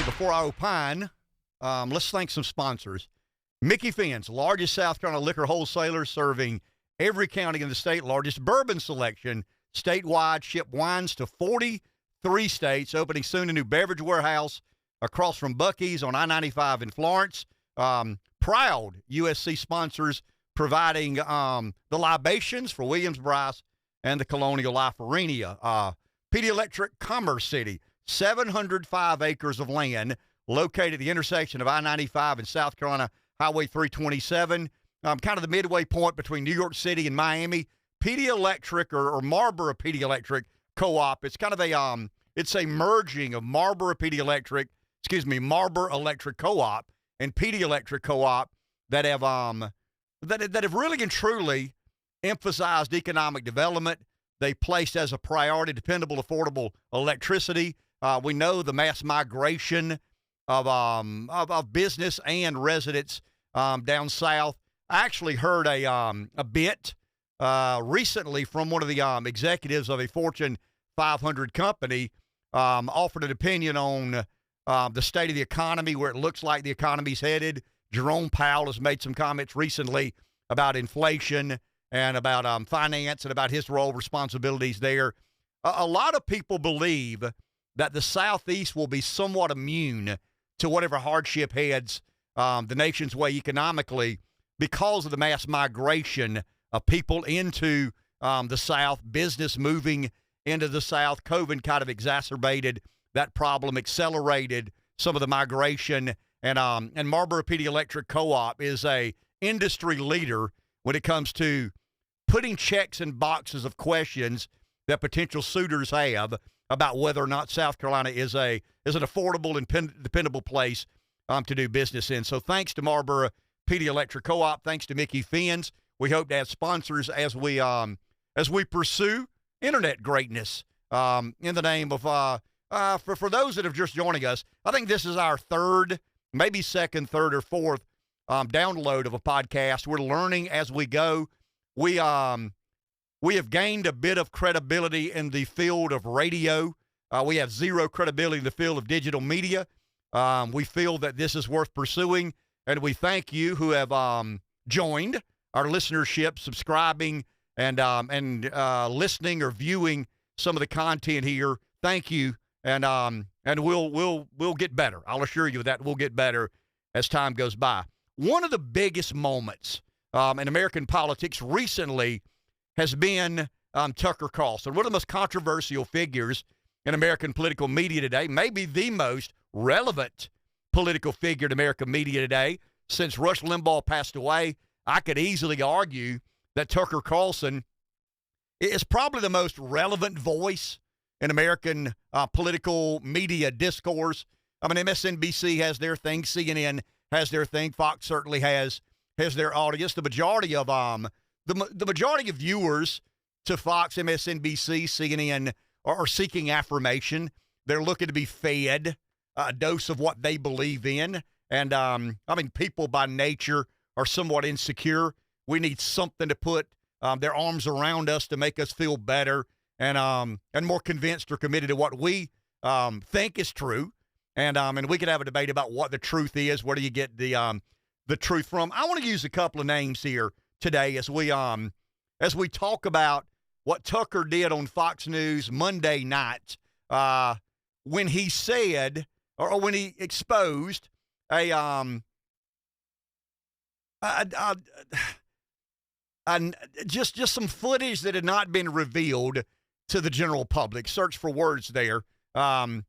before I opine, let's thank some sponsors. Mickey Finn's, largest South Carolina liquor wholesaler, serving every county in the state, largest bourbon selection statewide, ship wines to 43 states, opening soon a new beverage warehouse across from Buc-ee's on I-95 in Florence. Proud USC sponsors providing the libations for Williams-Brice and the Colonial Life Arena. Pedialectric Commerce City, 705 acres of land located at the intersection of I-95 and South Carolina Highway 327, kind of the midway point between New York City and Miami. Pedialectric or Marlboro Pedialectric Co-op. It's kind of it's a merging of Marlboro Electric Co-op and Pedialectric Co-op that have really and truly emphasized economic development. They placed as a priority dependable, affordable electricity. We know the mass migration of business and residents down south. I actually heard a bit recently from one of the executives of a Fortune 500 company offered an opinion on the state of the economy, where it looks like the economy's headed. Jerome Powell has made some comments recently about inflation and about finance and about his role, responsibilities there. A lot of people believe that the Southeast will be somewhat immune to whatever hardship heads the nation's way economically because of the mass migration of people into the South, business moving into the South. COVID kind of exacerbated that problem, accelerated some of the migration, and Marlboro Pedialectric Co-op is a industry leader when it comes to putting checks in boxes of questions that potential suitors have about whether or not South Carolina is an affordable and dependable place to do business in. So thanks to Marlboro Pedialectric Co-op, thanks to Mickey Finn's. We hope to have sponsors as we pursue internet greatness in the name of for those that have just joining us. I think this is our third, maybe second, third, or fourth download of a podcast. We're learning as we go. We have gained a bit of credibility in the field of radio. We have zero credibility in the field of digital media. We feel that this is worth pursuing, and we thank you who have joined our listenership, subscribing, and listening or viewing some of the content here. Thank you, and we'll get better. I'll assure you that we'll get better as time goes by. One of the biggest moments in American politics recently has been Tucker Carlson, one of the most controversial figures in American political media today, maybe the most relevant political figure in American media today. Since Rush Limbaugh passed away, I could easily argue that Tucker Carlson is probably the most relevant voice in American political media discourse. I mean, MSNBC has their thing, CNN has their thing, Fox certainly has their audience. The majority of the majority of viewers to Fox, MSNBC, CNN are seeking affirmation. They're looking to be fed a dose of what they believe in. And, people by nature are somewhat insecure. We need something to put their arms around us to make us feel better and more convinced or committed to what we think is true. And we could have a debate about what the truth is. Where do you get the truth from? I want to use a couple of names here today as we talk about what Tucker did on Fox News Monday night when he said or when he exposed just some footage that had not been revealed to the general public. Search for words there. But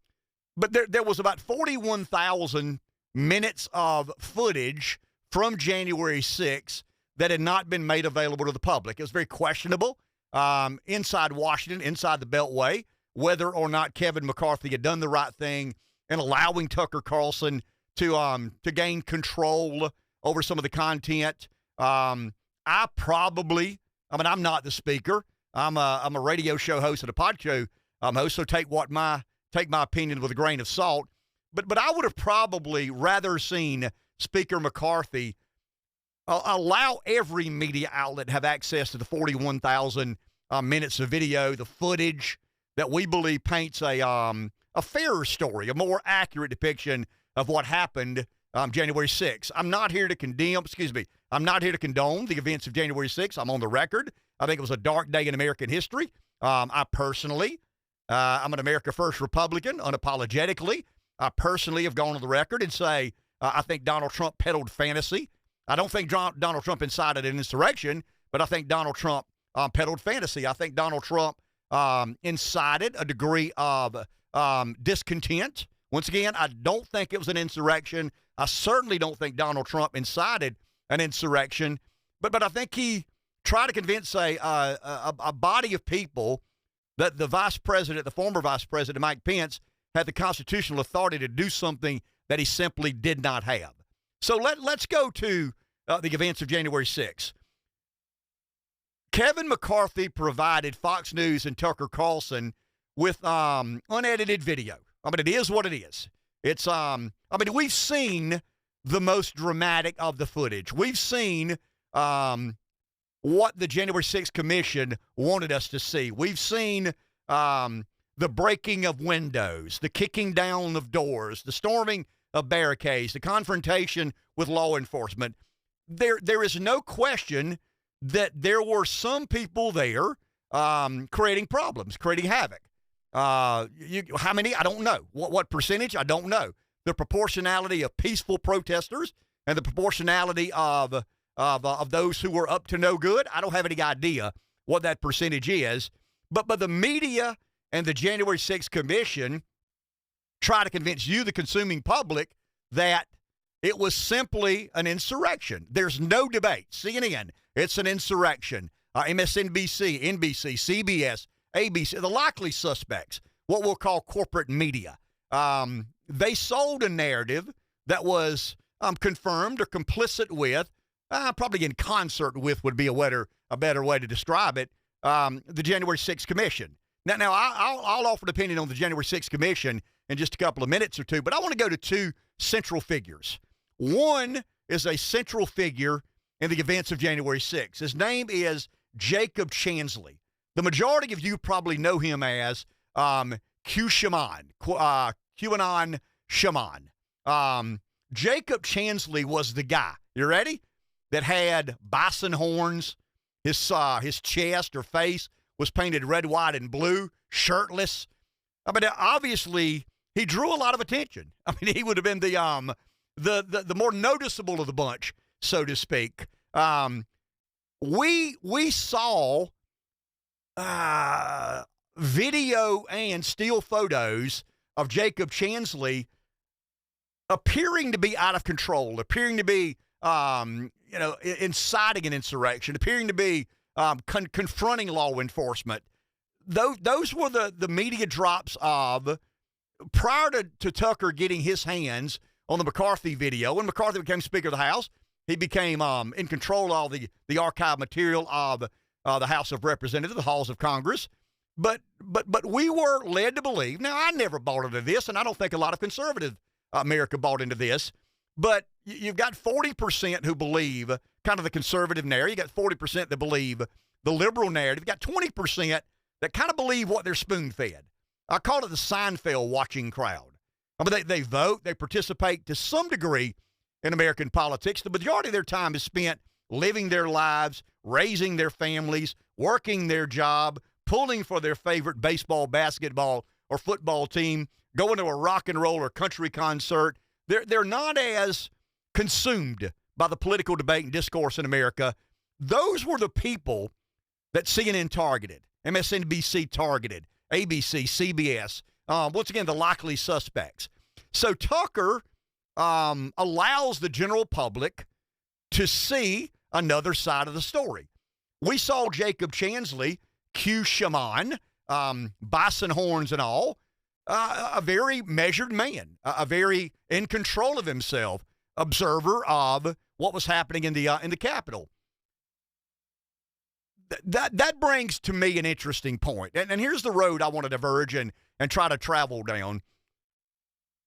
there was about 41,000 minutes of footage from January 6th that had not been made available to the public. It was very questionable inside Washington, inside the Beltway, whether or not Kevin McCarthy had done the right thing in allowing Tucker Carlson to gain control over some of the content. I'm not the speaker. I'm a radio show host and a pod show host, so take my opinion with a grain of salt. But I would have probably rather seen Speaker McCarthy allow every media outlet have access to the 41,000 minutes of video, the footage that we believe paints a fairer story, a more accurate depiction of what happened January 6th. I'm not here to condone the events of January 6th. I'm on the record. I think it was a dark day in American history. I personally, I'm an America First Republican, unapologetically. I personally have gone on the record and say I think Donald Trump peddled fantasy. I don't think Donald Trump incited an insurrection, but I think Donald Trump peddled fantasy. I think Donald Trump incited a degree of discontent. Once again, I don't think it was an insurrection. I certainly don't think Donald Trump incited an insurrection, but I think he tried to convince a body of people that the former Vice President Mike Pence, had the constitutional authority to do something that he simply did not have. So let's go to the events of January 6th. Kevin McCarthy provided Fox News and Tucker Carlson with unedited video. I mean, it is what it is. It's we've seen the most dramatic of the footage. We've seen what the January 6th Commission wanted us to see. We've seen the breaking of windows, the kicking down of doors, the storming of barricades, the confrontation with law enforcement. There is no question that there were some people there creating problems, creating havoc. How many? I don't know. What percentage? I don't know. The proportionality of peaceful protesters and the proportionality of those who were up to no good, I don't have any idea what that percentage is. But the media and the January 6th Commission try to convince you, the consuming public, that it was simply an insurrection. There's no debate. CNN, it's an insurrection. MSNBC, NBC, CBS, ABC, the likely suspects, what we'll call corporate media. They sold a narrative that was confirmed or complicit with, probably in concert with would be a better way to describe it, the January 6th Commission. Now I'll offer an opinion on the January 6th Commission in just a couple of minutes or two, but I want to go to two central figures. One is a central figure in the events of January 6th. His name is Jacob Chansley. The majority of you probably know him as QAnon Shaman. Jacob Chansley was the guy, you ready, that had bison horns. His chest or face was painted red, white, and blue, shirtless. I mean, obviously, he drew a lot of attention. I mean, he would have been the more noticeable of the bunch, so to speak. We saw video and still photos of Jacob Chansley appearing to be out of control, appearing to be, inciting an insurrection, appearing to be confronting law enforcement. Those were the media drops of, prior to Tucker getting his hands on the McCarthy video. When McCarthy became Speaker of the House, he became in control of the archive material of the House of Representatives, the halls of Congress. But we were led to believe, now I never bought into this, and I don't think a lot of conservative America bought into this, but you've got 40% who believe kind of the conservative narrative. You got 40% that believe the liberal narrative. You got 20% that kind of believe what they're spoon-fed. I call it the Seinfeld watching crowd. I mean, they vote, they participate to some degree in American politics. The majority of their time is spent living their lives, raising their families, working their job, pulling for their favorite baseball, basketball, or football team, going to a rock and roll or country concert. They're not as consumed by the political debate and discourse in America. Those were the people that CNN targeted, MSNBC targeted, ABC, CBS, once again, the likely suspects. So Tucker allows the general public to see another side of the story. We saw Jacob Chansley, Q Shaman, bison horns and all, a very measured man, a very in control of himself, observer of what was happening in the Capitol. That brings to me an interesting point. And here's the road I want to diverge and try to travel down.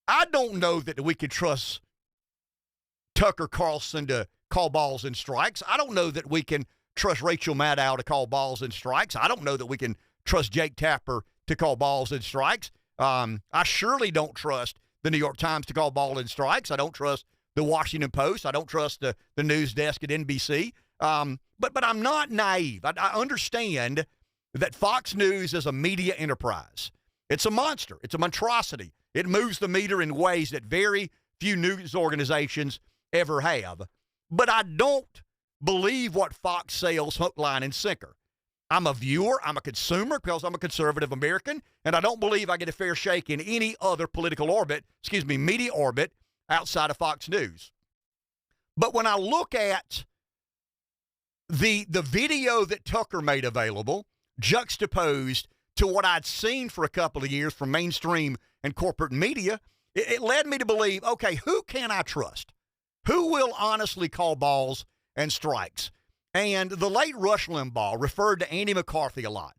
I don't know that we could trust Tucker Carlson to call balls and strikes. I don't know that we can trust Rachel Maddow to call balls and strikes. I don't know that we can trust Jake Tapper to call balls and strikes. I surely don't trust the New York Times to call ball and strikes. I don't trust the Washington Post. I don't trust the news desk at NBC. But I'm not naive. I understand that Fox News is a media enterprise. It's a monster. It's a monstrosity. It moves the meter in ways that very few news organizations ever have. But I don't believe what Fox sells hook, line, and sinker. I'm a viewer. I'm a consumer because I'm a conservative American, and I don't believe I get a fair shake in any other political orbit, media orbit outside of Fox News. But when I look at the video that Tucker made available, juxtaposed to what I'd seen for a couple of years from mainstream and corporate media, it led me to believe, okay, who can I trust? Who will honestly call balls and strikes? And the late Rush Limbaugh referred to Andy McCarthy a lot.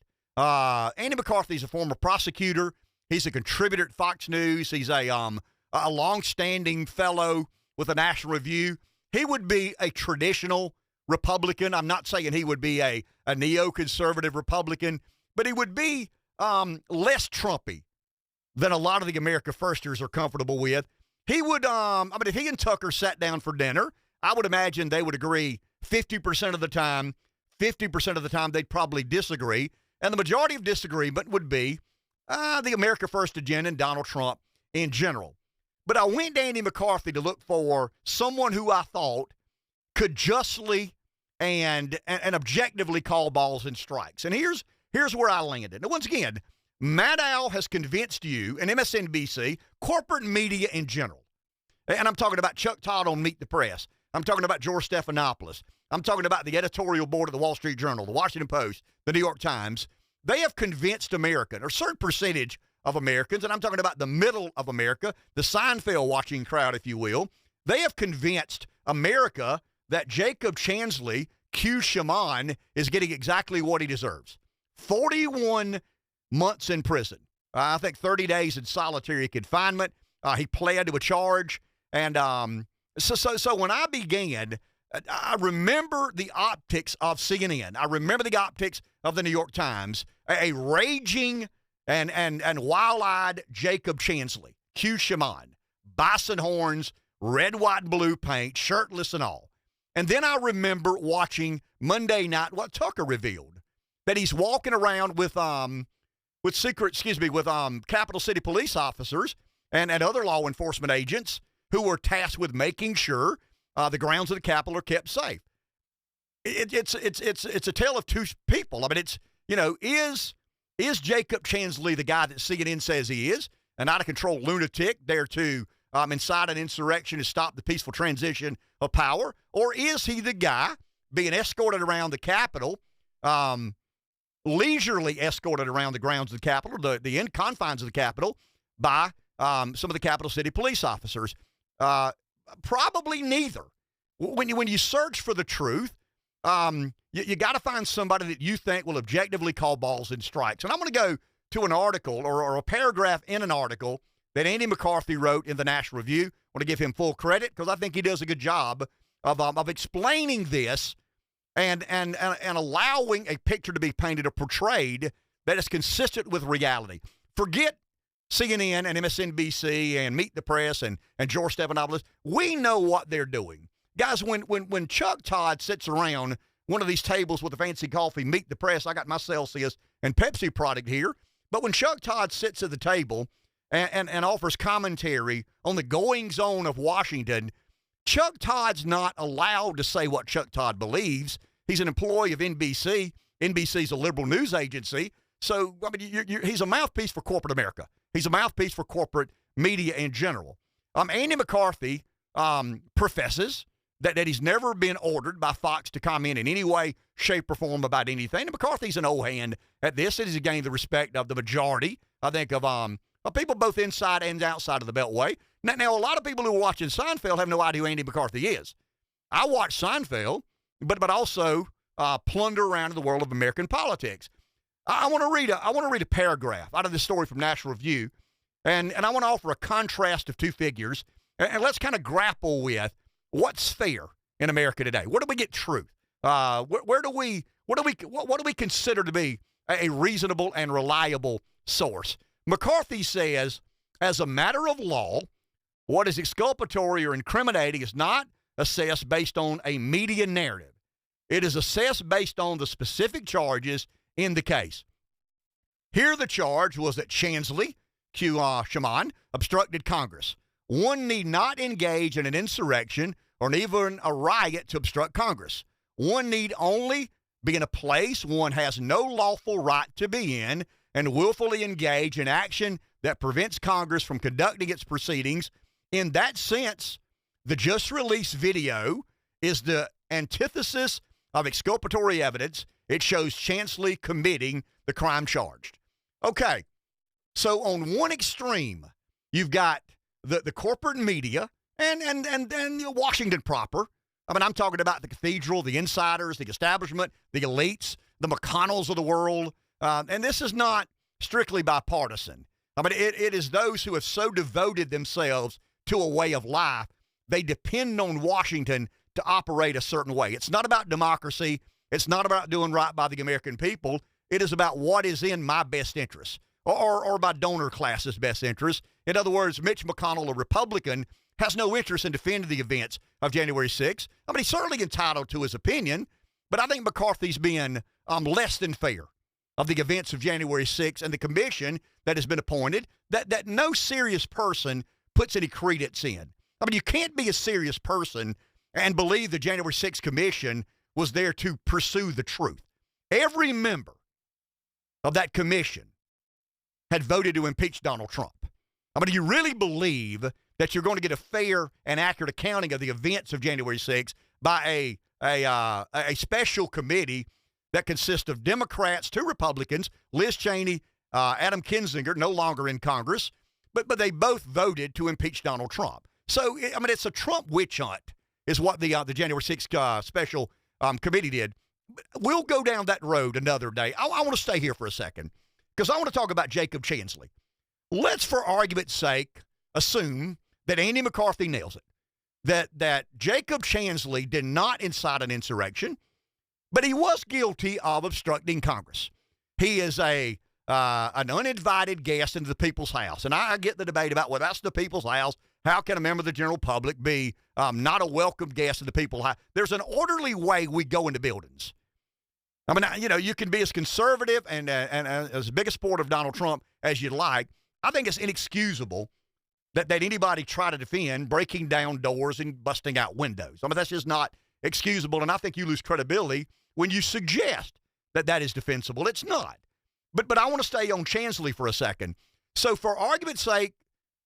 Andy McCarthy is a former prosecutor. He's a contributor at Fox News. He's a long-standing fellow with the National Review. He would be a traditional Republican. I'm not saying he would be a neoconservative Republican, but he would be less Trumpy than a lot of the America Firsters are comfortable with. He would, if he and Tucker sat down for dinner, I would imagine they would agree 50% of the time. 50% of the time they'd probably disagree. And the majority of disagreement would be the America First agenda and Donald Trump in general. But I went to Andy McCarthy to look for someone who I thought could justly and objectively call balls and strikes. And here's where I landed. Now, once again, Maddow has convinced you, and MSNBC, corporate media in general, and I'm talking about Chuck Todd on Meet the Press. I'm talking about George Stephanopoulos. I'm talking about the editorial board of the Wall Street Journal, the Washington Post, the New York Times. They have convinced Americans, or a certain percentage of Americans, and I'm talking about the middle of America, the Seinfeld watching crowd, if you will. They have convinced America that Jacob Chansley, Q Shaman, is getting exactly what he deserves. 41 months in prison. I think 30 days in solitary confinement. He pled to a charge. And so when I began, I remember the optics of CNN. I remember the optics of the New York Times. A raging and wild-eyed Jacob Chansley, Q Shaman, bison horns, red, white, and blue paint, shirtless and all. And then I remember watching Monday night what Tucker revealed, that he's walking around with Capital City police officers and other law enforcement agents who were tasked with making sure the grounds of the Capitol are kept safe. It's a tale of two people. I mean, is Jacob Chansley the guy that CNN says he is, an out-of-control lunatic there to incite an insurrection to stop the peaceful transition of power? Or is he the guy being escorted around the Capitol, leisurely escorted around the grounds of the Capitol, the end confines of the Capitol, by some of the Capital City police officers? Probably neither. When you search for the truth, you got to find somebody that you think will objectively call balls and strikes. And I'm going to go to an article or a paragraph in an article that Andy McCarthy wrote in the National Review. I want to give him full credit because I think he does a good job of explaining this and allowing a picture to be painted or portrayed that is consistent with reality. Forget CNN and MSNBC and Meet the Press and George Stephanopoulos. We know what they're doing. Guys, when Chuck Todd sits around one of these tables with a fancy coffee, Meet the Press, I got my Celsius and Pepsi product here, but when Chuck Todd sits at the table and offers commentary on the goings-on of Washington, Chuck Todd's not allowed to say what Chuck Todd believes. He's an employee of NBC. NBC's a liberal news agency. So, I mean, he's a mouthpiece for corporate America. He's a mouthpiece for corporate media in general. Andy McCarthy professes that he's never been ordered by Fox to comment in any way, shape, or form about anything. And McCarthy's an old hand at this. He's gained the respect of the majority, I think, of people both inside and outside of the Beltway. Now, a lot of people who are watching Seinfeld have no idea who Andy McCarthy is. I watch Seinfeld, but also plunder around in the world of American politics. I want to read a paragraph out of this story from National Review, and I want to offer a contrast of two figures, and let's kind of grapple with what's fair in America today. Where do we get truth? What do we consider to be a reasonable and reliable source? McCarthy says, as a matter of law, what is exculpatory or incriminating is not assessed based on a media narrative. It is assessed based on the specific charges in the case. Here the charge was that Chansley, QAnon Shaman, obstructed Congress. One need not engage in an insurrection or even a riot to obstruct Congress. One need only be in a place one has no lawful right to be in and willfully engage in action that prevents Congress from conducting its proceedings. In that sense, the just released video is the antithesis of exculpatory evidence. It shows Chansley committing the crime charged. Okay, so on one extreme, you've got the corporate media and Washington proper. I mean, I'm talking about the cathedral, the insiders, the establishment, the elites, the McConnells of the world. And this is not strictly bipartisan. I mean, it is those who have so devoted themselves to a way of life, they depend on Washington to operate a certain way. It's not about democracy. It's not about doing right by the American people. It is about what is in my best interest or my donor class's best interest. In other words, Mitch McConnell, a Republican, has no interest in defending the events of January 6th. I mean, he's certainly entitled to his opinion, but I think McCarthy's been less than fair of the events of January 6th and the commission that has been appointed that no serious person puts any credence in. I mean, you can't be a serious person and believe the January 6th commission was there to pursue the truth. Every member of that commission had voted to impeach Donald Trump. I mean, do you really believe that you're going to get a fair and accurate accounting of the events of January 6th by a special committee that consists of Democrats, 2 Republicans, Liz Cheney, Adam Kinzinger, no longer in Congress, but they both voted to impeach Donald Trump. So, I mean, it's a Trump witch hunt is what the January 6th special committee did. We'll go down that road another day. I want to stay here for a second because I want to talk about Jacob Chansley. Let's, for argument's sake, assume that Andy McCarthy nails it, that Jacob Chansley did not incite an insurrection, but he was guilty of obstructing Congress. He is an uninvited guest into the people's house. And I get the debate about, well, that's the people's house. How can a member of the general public be not a welcome guest in the people's house? There's an orderly way we go into buildings. I mean, you know, you can be as conservative and as big a supporter of Donald Trump as you'd like. I think it's inexcusable that anybody try to defend breaking down doors and busting out windows. I mean, that's just not excusable, and I think you lose credibility when you suggest that is defensible. It's not. But I want to stay on Chansley for a second. So for argument's sake,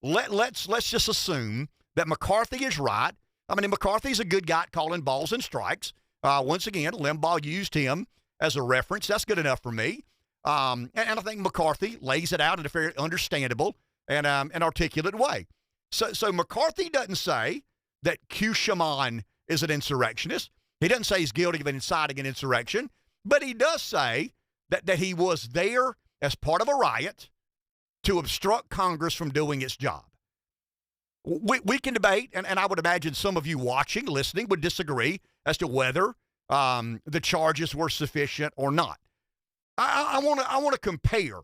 let's just assume that McCarthy is right. I mean, McCarthy's a good guy at calling balls and strikes. Once again, Limbaugh used him as a reference. That's good enough for me. And I think McCarthy lays it out in a very understandable and articulate way. So McCarthy doesn't say that Q Shaman is an insurrectionist. He doesn't say he's guilty of inciting an insurrection, but he does say that he was there as part of a riot to obstruct Congress from doing its job. We can debate, and I would imagine some of you watching, listening, would disagree as to whether the charges were sufficient or not. I want to compare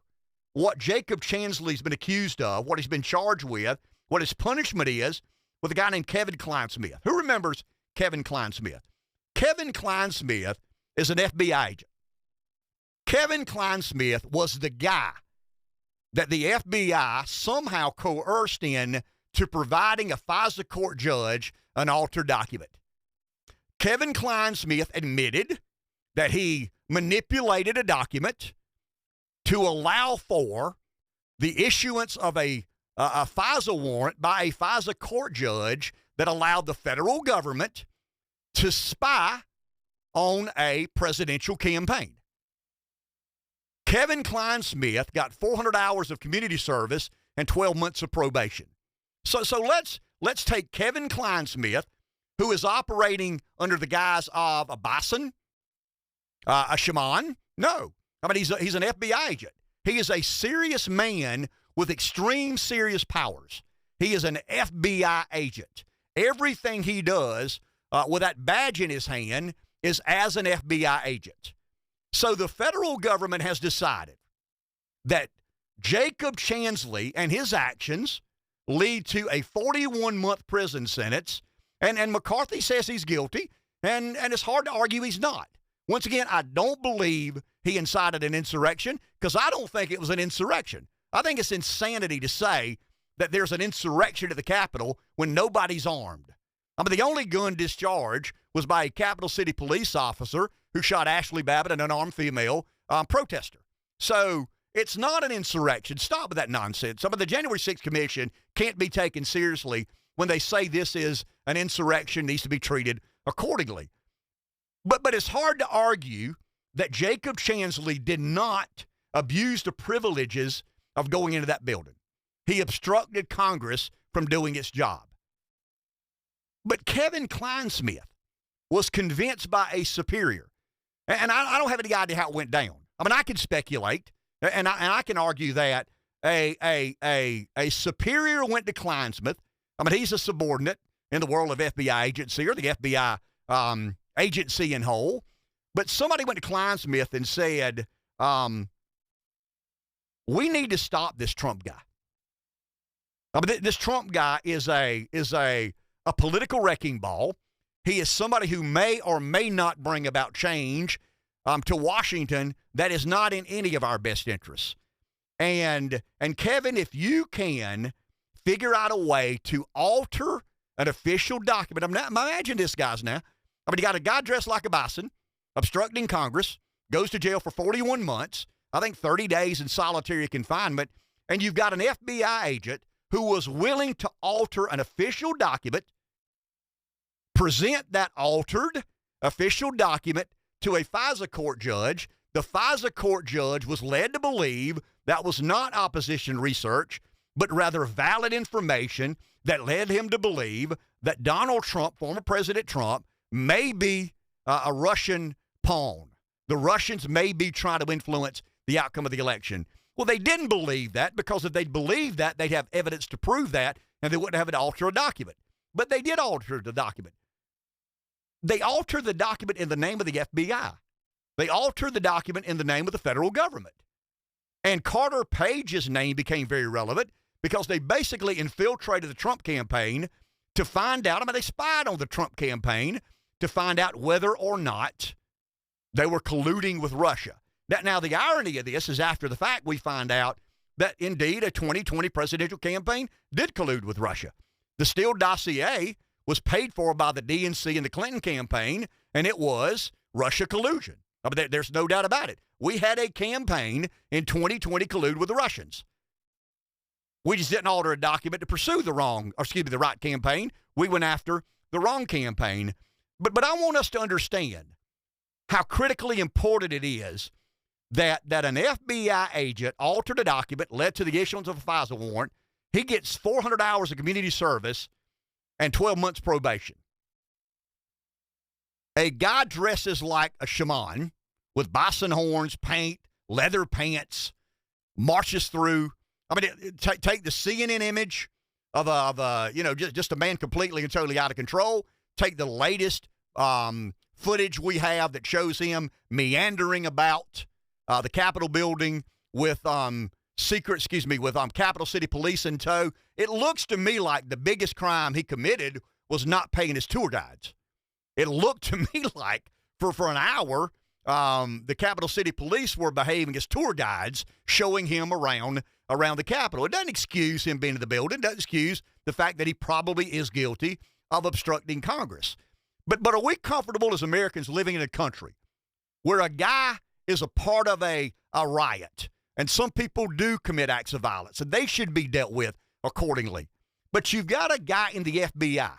what Jacob Chansley's been accused of, what he's been charged with, what his punishment is, with a guy named Kevin Clinesmith. Who remembers Kevin Clinesmith? Kevin Clinesmith is an FBI agent. Kevin Clinesmith was the guy that the FBI somehow coerced in to providing a FISA court judge an altered document. Kevin Clinesmith admitted that he manipulated a document to allow for the issuance of a FISA warrant by a FISA court judge that allowed the federal government to spy on a presidential campaign. Kevin Clinesmith got 400 hours of community service and 12 months of probation. So let's take Kevin Clinesmith, who is operating under the guise of a bison, a shaman. No, I mean he's an FBI agent. He is a serious man with extreme serious powers. He is an FBI agent. Everything he does with that badge in his hand is as an FBI agent. So the federal government has decided that Jacob Chansley and his actions lead to a 41-month prison sentence, and McCarthy says he's guilty, and it's hard to argue he's not. Once again, I don't believe he incited an insurrection because I don't think it was an insurrection. I think it's insanity to say that there's an insurrection at the Capitol when nobody's armed. I mean, the only gun discharge was by a Capital City police officer who shot Ashley Babbitt, an unarmed female protester. So it's not an insurrection. Stop with that nonsense. Some of the January 6th Commission can't be taken seriously when they say this is an insurrection, needs to be treated accordingly. But it's hard to argue that Jacob Chansley did not abuse the privileges of going into that building. He obstructed Congress from doing its job. But Kevin Clinesmith was convinced by a superior. And I don't have any idea how it went down. I mean, I can speculate, and I can argue that a superior went to Clinesmith. I mean, he's a subordinate in the world of FBI agency or the FBI agency in whole. But somebody went to Clinesmith and said, we need to stop this Trump guy. I mean, this Trump guy is a political wrecking ball. He is somebody who may or may not bring about change to Washington that is not in any of our best interests. And Kevin, if you can figure out a way to alter an official document, imagine this, guys, now. I mean, you got a guy dressed like a bison, obstructing Congress, goes to jail for 41 months, I think 30 days in solitary confinement, and you've got an FBI agent who was willing to alter an official document, present that altered official document to a FISA court judge. The FISA court judge was led to believe that was not opposition research, but rather valid information that led him to believe that Donald Trump, former President Trump, may be a Russian pawn. The Russians may be trying to influence the outcome of the election. Well, they didn't believe that because if they'd believed that, they'd have evidence to prove that, and they wouldn't have to alter a document. But they did alter the document. They altered the document in the name of the FBI. They altered the document in the name of the federal government. And Carter Page's name became very relevant because they basically infiltrated the Trump campaign to find out, they spied on the Trump campaign to find out whether or not they were colluding with Russia. Now, the irony of this is after the fact, we find out that indeed a 2020 presidential campaign did collude with Russia. The Steele dossier was paid for by the DNC and the Clinton campaign, and it was Russia collusion. There's no doubt about it. We had a campaign in 2020 collude with the Russians. We just didn't alter a document to pursue the right campaign. We went after the wrong campaign. But I want us to understand how critically important it is that an FBI agent altered a document, led to the issuance of a FISA warrant. He gets 400 hours of community service and 12 months probation. A guy dresses like a shaman with bison horns, paint, leather pants, marches through. Take the CNN image of just a man completely and totally out of control. Take the latest footage we have that shows him meandering about the Capitol building with Capital City Police in tow. It looks to me like the biggest crime he committed was not paying his tour guides. It looked to me like for an hour, the Capital City Police were behaving as tour guides, showing him around the Capitol. It doesn't excuse him being in the building. It doesn't excuse the fact that he probably is guilty of obstructing Congress. But are we comfortable as Americans living in a country where a guy is a part of a riot, and some people do commit acts of violence, and they should be dealt with accordingly? But you've got a guy in the FBI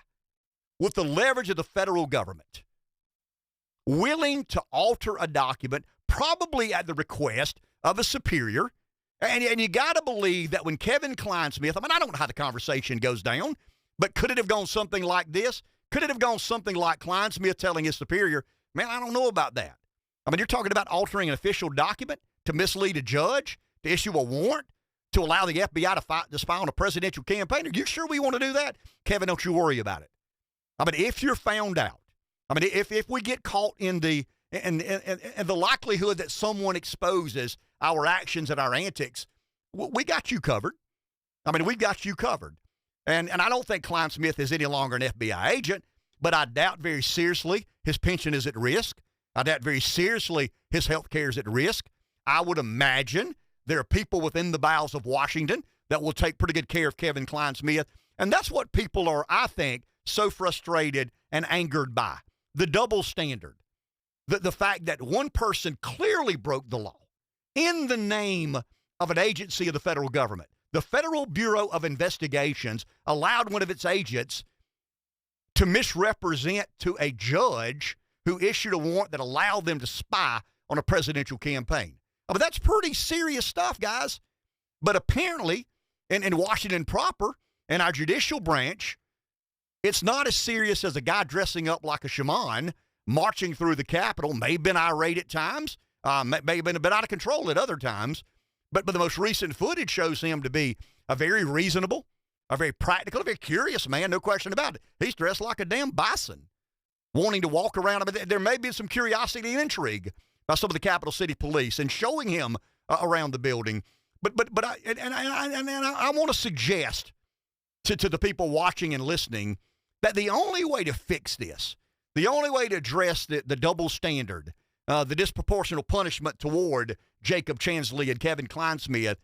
with the leverage of the federal government willing to alter a document, probably at the request of a superior. And you got to believe that when Kevin Clinesmith, I don't know how the conversation goes down, but could it have gone something like this? Could it have gone something like Clinesmith telling his superior, man, I don't know about that. You're talking about altering an official document to mislead a judge, to issue a warrant, to allow the FBI to spy on a presidential campaign. Are you sure we want to do that? Kevin, don't you worry about it. If you're found out, if we get caught in the likelihood that someone exposes our actions and our antics, we got you covered. I mean, we've got you covered. And I don't think Clinesmith is any longer an FBI agent, but I doubt very seriously his pension is at risk. I doubt very seriously his health care is at risk. I would imagine there are people within the bowels of Washington that will take pretty good care of Kevin Clinesmith. And that's what people are, I think, so frustrated and angered by. The double standard. The fact that one person clearly broke the law in the name of an agency of the federal government. The Federal Bureau of Investigations allowed one of its agents to misrepresent to a judge who issued a warrant that allowed them to spy on a presidential campaign. I mean, that's pretty serious stuff, guys. But apparently, in Washington proper, in our judicial branch, it's not as serious as a guy dressing up like a shaman, marching through the Capitol, may have been irate at times, may have been a bit out of control at other times. But the most recent footage shows him to be a very reasonable, a very practical, a very curious man, no question about it. He's dressed like a damn bison, wanting to walk around. I mean, there may be some curiosity and intrigue by some of the Capital City Police and showing him around the building. But I want to suggest to the people watching and listening that the only way to fix this, the only way to address the double standard, the disproportional punishment toward Jacob Chansley and Kevin Clinesmith,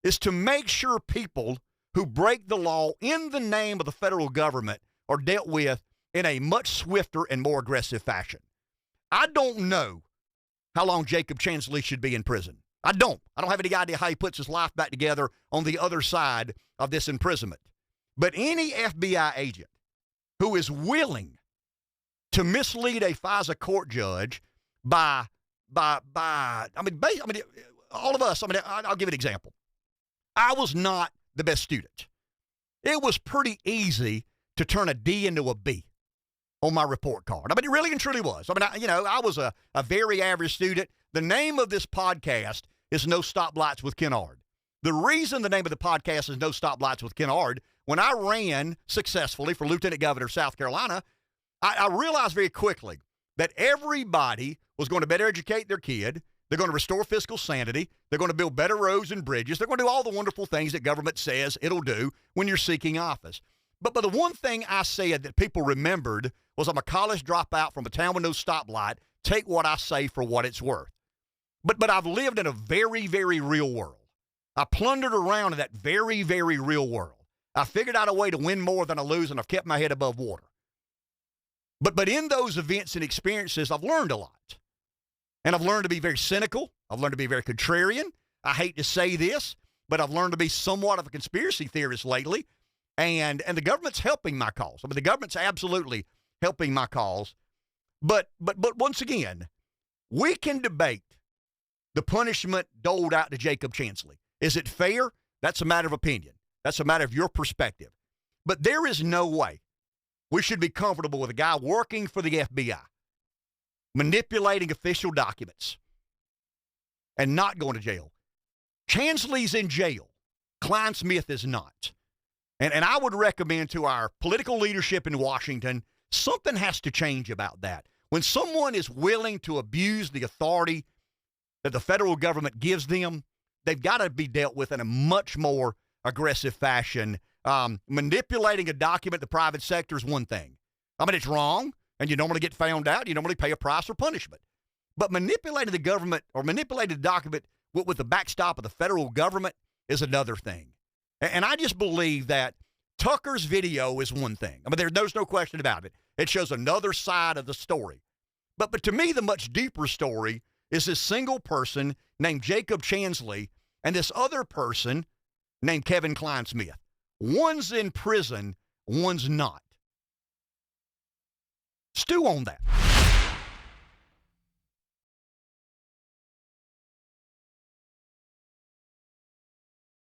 is to make sure people who break the law in the name of the federal government are dealt with in a much swifter and more aggressive fashion. I don't know how long Jacob Chansley should be in prison. I don't have any idea how he puts his life back together on the other side of this imprisonment. But any FBI agent who is willing to mislead a FISA court judge by all of us, I'll give an example. I was not the best student. It was pretty easy to turn a D into a B on my report card. It really and truly was. I was a very average student. The name of this podcast is No Stoplights with Ken Ard. The reason the name of the podcast is No Stoplights with Ken Ard, when I ran successfully for Lieutenant Governor of South Carolina, I realized very quickly that everybody was going to better educate their kid. They're going to restore fiscal sanity. They're going to build better roads and bridges. They're going to do all the wonderful things that government says it'll do when you're seeking office. But the one thing I said that people remembered was I'm a college dropout from a town with no stoplight. Take what I say for what it's worth. But I've lived in a very, very real world. I plundered around in that very, very real world. I figured out a way to win more than I lose, and I've kept my head above water. But in those events and experiences, I've learned a lot. And I've learned to be very cynical. I've learned to be very contrarian. I hate to say this, but I've learned to be somewhat of a conspiracy theorist lately. And the government's helping my cause. The government's absolutely helping my cause. But once again, we can debate the punishment doled out to Jacob Chansley. Is it fair? That's a matter of opinion. That's a matter of your perspective. But there is no way we should be comfortable with a guy working for the FBI, manipulating official documents, and not going to jail. Chansley's in jail. Clinesmith is not. And I would recommend to our political leadership in Washington, something has to change about that. When someone is willing to abuse the authority that the federal government gives them, they've got to be dealt with in a much more aggressive fashion. Manipulating a document in the private sector is one thing. It's wrong, and you normally get found out. You normally pay a price or punishment. But manipulating the government or manipulating the document with the backstop of the federal government is another thing. And I just believe that Tucker's video is one thing. There's no question about it. It shows another side of the story. But to me, the much deeper story is this single person named Jacob Chansley and this other person named Kevin Clinesmith. One's in prison, one's not. Stew on that.